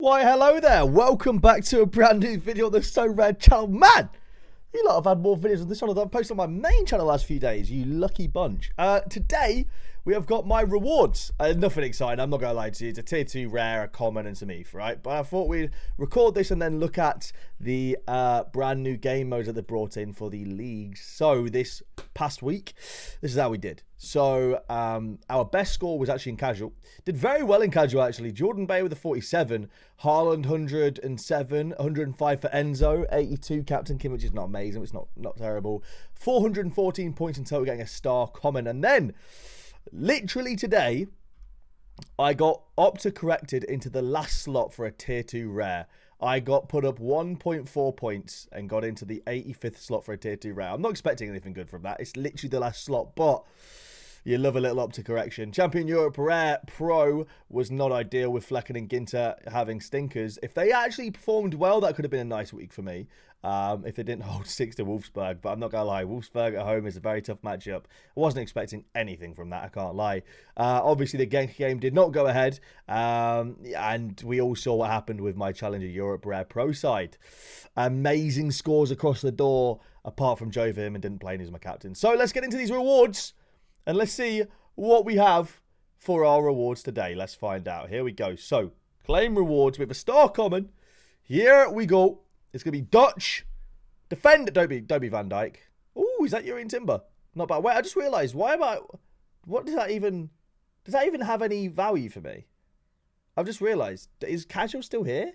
Why, hello there. Welcome back to a brand new video on the Sorare channel. Man, you lot have had more videos on this channel than I've posted on my main channel the last few days. You lucky bunch. Today, we have got my rewards. Nothing exciting, I'm not going to lie to you. It's a tier 2 rare, a common, and some ETH, right? But I thought we'd record this and then look at the brand new game modes that they brought in for the leagues. So, this past week, this is how we did. So, our best score was actually in casual. Did very well in casual, actually. Jordan Bay with a 47. Haaland, 107. 105 for Enzo. 82 Captain Kim, which is not amazing. It's not terrible. 414 points in total, getting a star common. And then, literally today, I got OPTA corrected into the last slot for a tier 2 rare. I got put up 1.4 points and got into the 85th slot for a tier 2 rare. I'm not expecting anything good from that. It's literally the last slot, but you love a little OPTA correction. Champion Europe Rare Pro was not ideal with Flecken and Ginter having stinkers. If they actually performed well, that could have been a nice week for me. If they didn't hold 6 to Wolfsburg. But I'm not going to lie, Wolfsburg at home is a very tough matchup. I wasn't expecting anything from that, I can't lie. Obviously, the Genk game did not go ahead. And we all saw what happened with my Challenger Europe Rare Pro side. Amazing scores across the door, apart from Joe Verman didn't play and he's my captain. So let's get into these rewards. And let's see what we have for our rewards today. Let's find out. Here we go. So, claim rewards with a star common. Here we go. It's going to be Dutch. Defender. Don't be Van Dijk. Oh, is that Urian Timber? Not bad. Wait, I just realised. Why am I... What does that even... Does that even have any value for me? I've just realised. Is casual still here?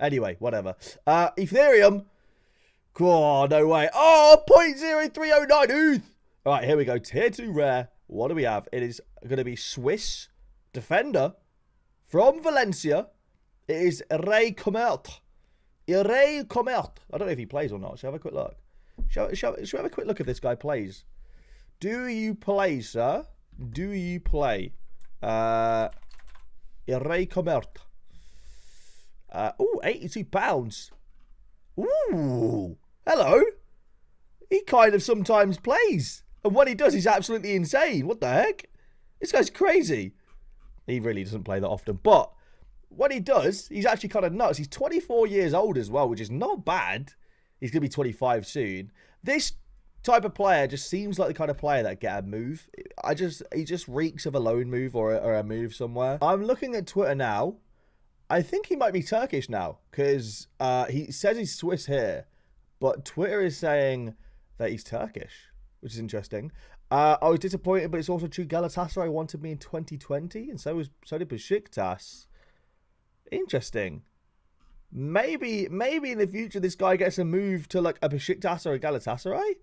Anyway, whatever. Ethereum. Oh, no way. Oh, 0.0309. Ooh. All right, here we go. Tier 2 rare. What do we have? It is going to be Swiss defender from Valencia. It is Ray Comert. Ray Comert. I don't know if he plays or not. Shall I have a quick look? Shall we have a quick look if this guy plays? Do you play, sir? Do you play? Ray Comert. Ooh, £82. Ooh. Hello. He kind of sometimes plays. And when he does, he's absolutely insane. What the heck? This guy's crazy. He really doesn't play that often. But when he does, he's actually kind of nuts. He's 24 years old as well, which is not bad. He's going to be 25 soon. This type of player just seems like the kind of player that get a move. He just reeks of a loan move or a move somewhere. I'm looking at Twitter now. I think he might be Turkish now because he says he's Swiss here. But Twitter is saying that he's Turkish, which is interesting. I was disappointed, but it's also true. Galatasaray wanted me in 2020, and so did Besiktas. Interesting. Maybe in the future this guy gets a move to like a Besiktas or a Galatasaray.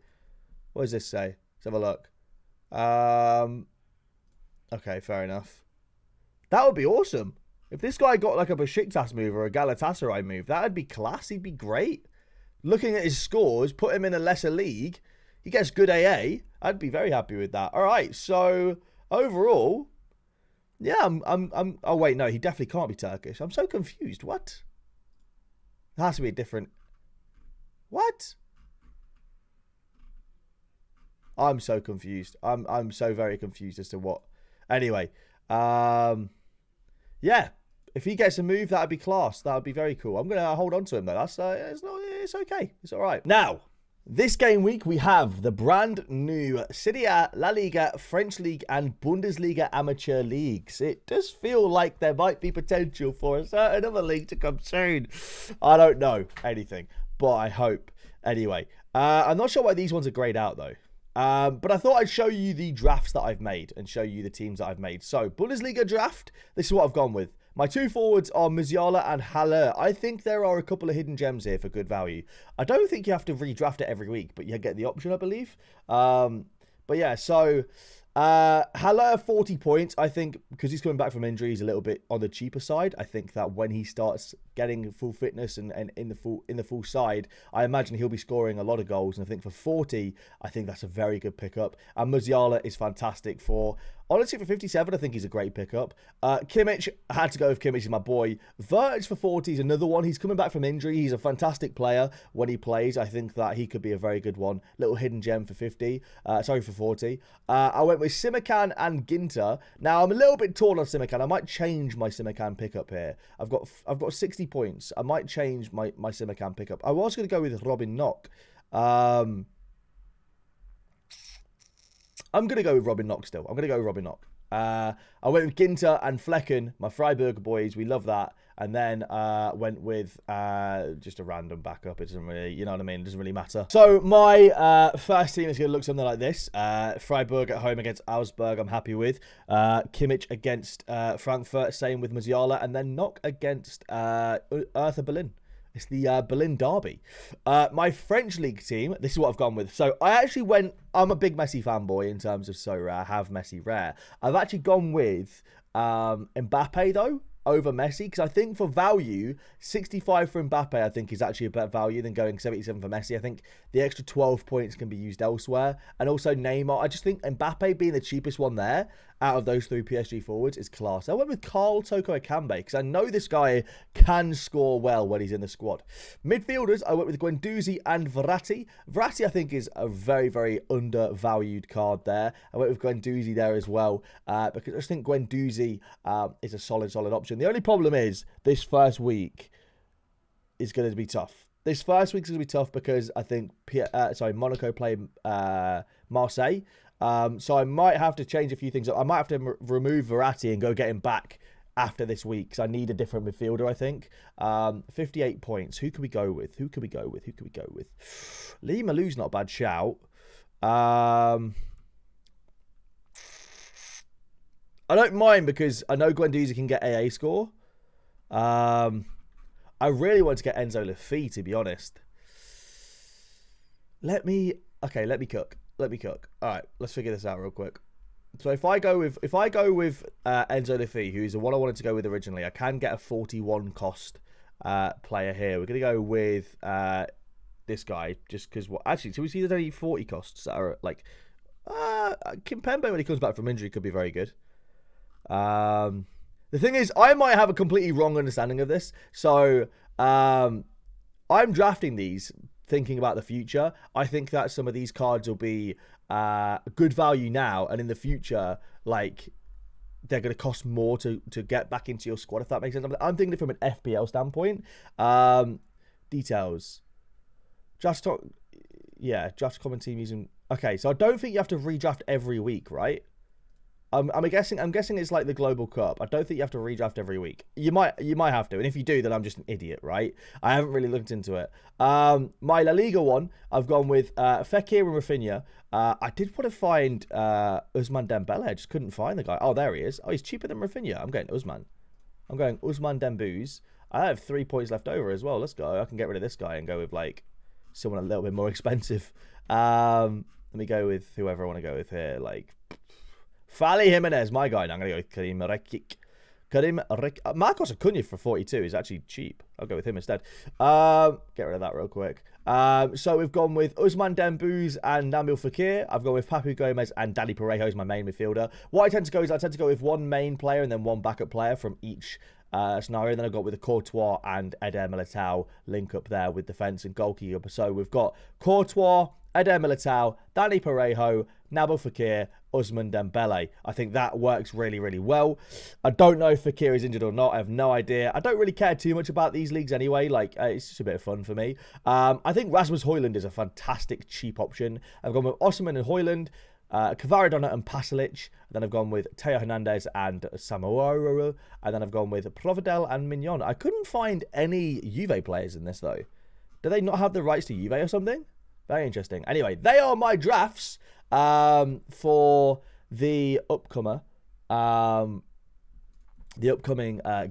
What does this say? Let's have a look. Okay, fair enough. That would be awesome. If this guy got like a Besiktas move or a Galatasaray move, that would be class. He'd be great. Looking at his scores, put him in a lesser league. He gets good AA. I'd be very happy with that. All right, so overall, yeah, I'm. Oh wait, no, he definitely can't be Turkish. I'm so confused. What? It has to be a different. What? I'm so confused. I'm so very confused as to what. Anyway, yeah. If he gets a move, that'd be class. That would be very cool. I'm gonna hold on to him though. It's okay. It's all right. Now, this game week we have the brand new Serie A, La Liga, French League, and Bundesliga amateur leagues. It does feel like there might be potential for a certain other league to come soon. I don't know anything, but I hope. Anyway, I'm not sure why these ones are grayed out though. But I thought I'd show you the drafts that I've made and show you the teams that I've made. So, Bundesliga draft, this is what I've gone with. My two forwards are Musiala and Haller. I think there are a couple of hidden gems here for good value. I don't think you have to redraft it every week, but you get the option, I believe. But yeah, so Haller, 40 points. I think because he's coming back from injury, he's a little bit on the cheaper side. I think that when he starts getting full fitness and in the full side, I imagine he'll be scoring a lot of goals. And I think for 40, I think that's a very good pickup. And Musiala is fantastic for Honestly, for 57, I think he's a great pickup. Kimmich, I had to go with Kimmich. He's my boy. Verge for 40 is another one. He's coming back from injury. He's a fantastic player when he plays. I think that he could be a very good one. Little hidden gem for 50. Sorry, for 40. I went with Simakan and Ginter. Now, I'm a little bit torn on Simakan. I might change my Simakan pickup here. I've got 60 points. I might change my Simakan pickup. I was going to go with Robin Knock. I'm going to go with Robin Knock still. I'm going to go with Robin Knock. I went with Ginter and Flecken, my Freiburg boys. We love that. And then went with just a random backup. It doesn't really, you know what I mean? It doesn't really matter. So my first team is going to look something like this. Freiburg at home against Augsburg, I'm happy with. Kimmich against Frankfurt, same with Musiala. And then Knock against Hertha Berlin. It's the Berlin derby. My French league team, this is what I've gone with. So I actually went, I'm a big Messi fanboy in terms of Sorare. I have Messi rare. I've actually gone with Mbappe though, over Messi, because I think for value, 65 for Mbappe, I think is actually a better value than going 77 for Messi. I think the extra 12 points can be used elsewhere. And also Neymar, I just think Mbappe being the cheapest one there, out of those three PSG forwards, is class. I went with Carl Toko Ekambi, because I know this guy can score well when he's in the squad. Midfielders, I went with Guendouzi and Verratti. Verratti, I think, is a very, very undervalued card there. I went with Guendouzi there as well, because I just think Guendouzi is a solid option. The only problem is, this first week is going to be tough. This first week is going to be tough because I think Monaco play Marseille. So I might have to change a few things. I might have to remove Verratti and go get him back after this week because I need a different midfielder, I think. 58 points. Who can we go with? Lee Malou's not a bad shout. I don't mind because I know Guendouzi can get AA score. I really want to get Enzo Laffi, to be honest. Let me cook. All right, let's figure this out real quick. So if I go with Enzo Laffi, who's the one I wanted to go with originally, I can get a 41 cost player here. We're gonna go with this guy just because actually, so we see there's only 40 costs that are like Kimpembe when he comes back from injury could be very good. The thing is, I might have a completely wrong understanding of this. So I'm drafting these thinking about the future. I think that some of these cards will be good value now, and in the future, like, they're going to cost more to get back into your squad, if that makes sense. I'm thinking it from an FPL standpoint. Details. Draft common team using... Okay, so I don't think you have to redraft every week, right? I'm guessing it's like the Global Cup. I don't think you have to redraft every week. You might have to, and if you do, then I'm just an idiot, right? I haven't really looked into it. My La Liga one, I've gone with Fekir and Rafinha. I did want to find Ousmane Dembele. I just couldn't find the guy. Oh, there he is. Oh, he's cheaper than Rafinha. I'm going Ousmane Dembele. I have 3 points left over as well. Let's go. I can get rid of this guy and go with like someone a little bit more expensive. Let me go with whoever I want to go with here. Like Fali Jimenez, my guy. Now I'm going to go with Karim Rekic. Marcos Acuna for 42 is actually cheap. I'll go with him instead. Get rid of that real quick. So we've gone with Ousmane Dembele and Nabil Fekir. I've gone with Papu Gomez and Dani Parejo as my main midfielder. What I tend to go with one main player and then one backup player from each scenario. And then I've got with the Courtois and Eder Militao link up there with defence and goalkeeper. So we've got Courtois, Eder Militao, Dani Parejo, Nabil Fekir, Ousmane Dembele. I think that works really, really well. I don't know if Fekir is injured or not. I have no idea. I don't really care too much about these leagues anyway. Like, it's just a bit of fun for me. I think Rasmus Højlund is a fantastic cheap option. I've gone with Osimhen and Højlund, Kvaradona and Pasalic. Then I've gone with Teo Hernandez and Samora. And then I've gone with Provedel and Mignon. I couldn't find any Juve players in this, though. Do they not have the rights to Juve or something? Very interesting. Anyway, they are my drafts for the upcoming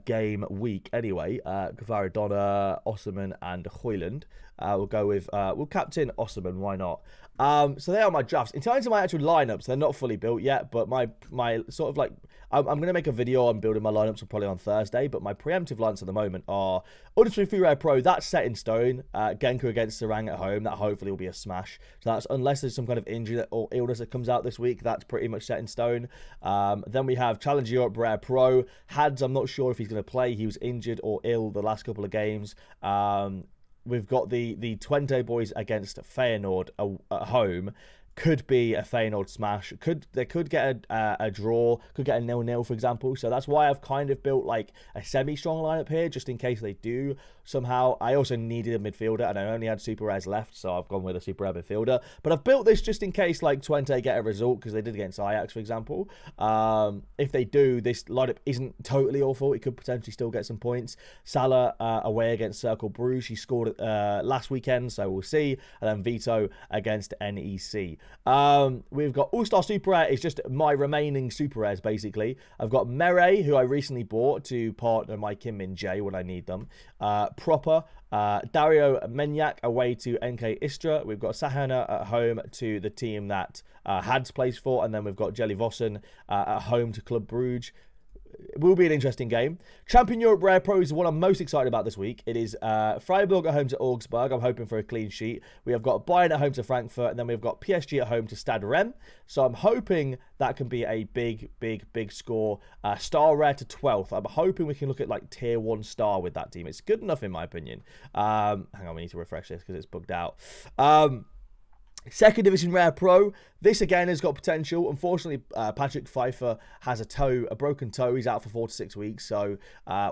game week. Anyway, Kvaradona, Osimhen, and Højlund. We'll go with we'll captain Osimhen. Why not? So they are my drafts. In terms of my actual lineups, they're not fully built yet. But my sort of like I'm going to make a video on building my lineups probably on Thursday, but my preemptive lineups at the moment are Ultra Free Rare Pro. That's set in stone. Genku against Sorare at home. That hopefully will be a smash. So that's, unless there's some kind of injury or illness that comes out this week, that's pretty much set in stone. Then we have Challenge Europe Rare Pro. Hads, I'm not sure if he's going to play. He was injured or ill the last couple of games. We've got the Twente boys against Feyenoord at home. Could be a Feyenoord smash. They could get a draw. Could get a 0-0, for example. So that's why I've kind of built like a semi-strong lineup here, just in case they do somehow. I also needed a midfielder, and I only had super rares left, so I've gone with a super rare midfielder. But I've built this just in case like Twente get a result, because they did against Ajax, for example. If they do, this lineup isn't totally awful. It could potentially still get some points. Salah away against Cercle Bruges. He scored last weekend, so we'll see. And then Vito against NEC. We've got All-Star Super Rare. It's just my remaining Super Rares, basically. I've got Mere, who I recently bought to partner my Kim Min Jae when I need them. Proper. Dario Menyak away to NK Istra. We've got Sahana at home to the team that Hads plays for. And then we've got Jelly Vossen at home to Club Brugge. It will be an interesting game. Champion Europe Rare Pro is the one I'm most excited about this week. It is Freiburg at home to Augsburg. I'm hoping for a clean sheet. We have got Bayern at home to Frankfurt, and then we've got PSG at home to Stade Rennes. So I'm hoping that can be a big score. Star Rare to 12th. I'm hoping we can look at like tier 1 star with that team. It's good enough in my opinion. Hang on, we need to refresh this because it's bugged out. Second Division Rare Pro. This again has got potential. Unfortunately, Patrick Pfeiffer has a broken toe. He's out for 4 to 6 weeks, so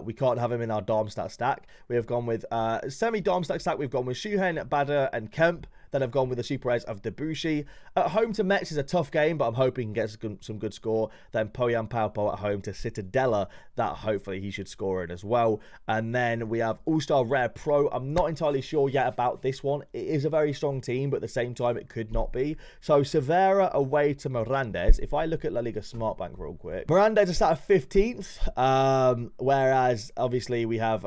we can't have him in our Darmstadt stack. We have gone with semi-Darmstadt stack. We've gone with Schuhen, Bader, and Kemp. Then I've gone with the super rares of Debussy. At home to Metz is a tough game, but I'm hoping he gets some good score. Then Poyan Paupo at home to Citadella. That hopefully he should score in as well. And then we have All-Star Rare Pro. I'm not entirely sure yet about this one. It is a very strong team, but at the same time, it could not be. So Severa away to Mirandes. If I look at La Liga Smart Bank real quick, Mirandes is at 15th, whereas obviously we have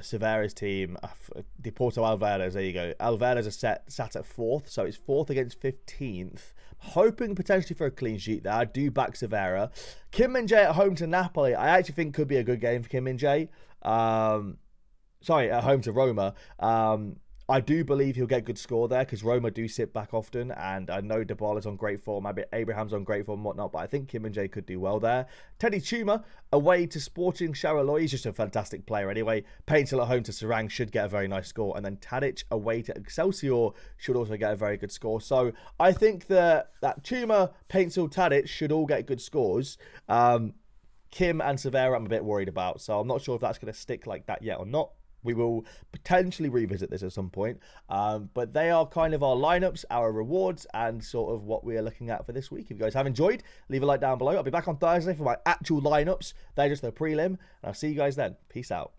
Severa's team, Deporto Alvarez, there you go. Alvarez is sat at 4th, so it's 4th against 15th. Hoping potentially for a clean sheet there. I do back Severa. Kim Min Jae at home to Napoli. I actually think could be a good game for Kim Min Jae. Sorry, at home to Roma. I do believe he'll get good score there because Roma do sit back often, and I know Dybala's on great form, maybe Abraham's on great form and whatnot, but I think Kim Min Jae could do well there. Teddy Chuma away to Sporting Charleroi. He's just a fantastic player anyway. Painter at home to Sarang should get a very nice score, and then Tadic away to Excelsior should also get a very good score. So I think that Chuma, Painter, Tadic should all get good scores. Kim and Severa I'm a bit worried about, so I'm not sure if that's going to stick like that yet or not. We will potentially revisit this at some point, but they are kind of our lineups, our rewards, and sort of what we are looking at for this week. If you guys have enjoyed, leave a like down below. I'll be back on Thursday for my actual lineups. They're just the prelim, and I'll see you guys then. Peace out.